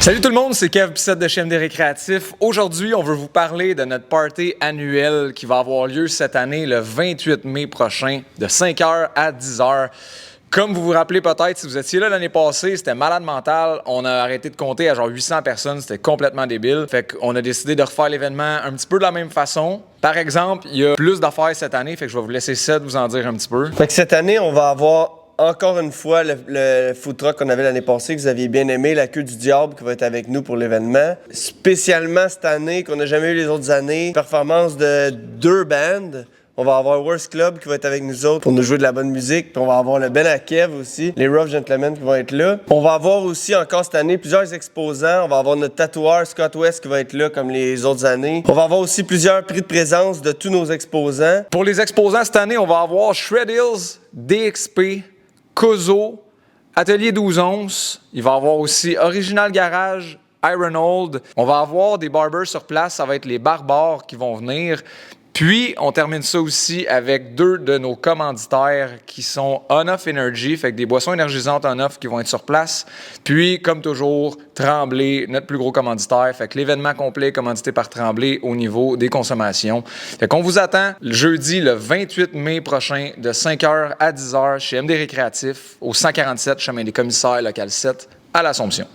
Salut tout le monde, c'est Kev Pissette de chez MD Récréatif. Aujourd'hui, on veut vous parler de notre party annuel qui va avoir lieu cette année le 28 mai prochain de 5h à 10h. Comme vous vous rappelez peut-être, si vous étiez là l'année passée, c'était malade mental. On a arrêté de compter à genre 800 personnes, c'était complètement débile. Fait qu'on a décidé de refaire l'événement un petit peu de la même façon. Par exemple, il y a plus d'affaires cette année, fait que je vais vous laisser Seth vous en dire un petit peu. Fait que cette année, on va avoir encore une fois le food truck qu'on avait l'année passée, que vous aviez bien aimé, la queue du diable qui va être avec nous pour l'événement. Spécialement cette année, qu'on n'a jamais eu les autres années, performance de 2 bands. On va avoir Worst Club qui va être avec nous autres pour nous jouer de la bonne musique. Puis on va avoir le Ben à Kev aussi, les Rough Gentlemen qui vont être là. On va avoir aussi encore cette année plusieurs exposants. On va avoir notre tatoueur Scott West qui va être là comme les autres années. On va avoir aussi plusieurs prix de présence de tous nos exposants. Pour les exposants cette année, on va avoir Shred Hills, DXP, Kozo, Atelier 12 onces. Il va y avoir aussi Original Garage, Ironhold. On va avoir des barbers sur place. Ça va être les barbares qui vont venir. Puis, on termine ça aussi avec 2 de nos commanditaires qui sont On-Off Energy, fait que des boissons énergisantes On-Off qui vont être sur place. Puis, comme toujours, Tremblay, notre plus gros commanditaire. Fait que l'événement complet commandité par Tremblay au niveau des consommations. Fait qu'on vous attend le jeudi, le 28 mai prochain, de 5h à 10h chez MD Récréatif, au 147 Chemin des Commissaires, local 7, à l'Assomption.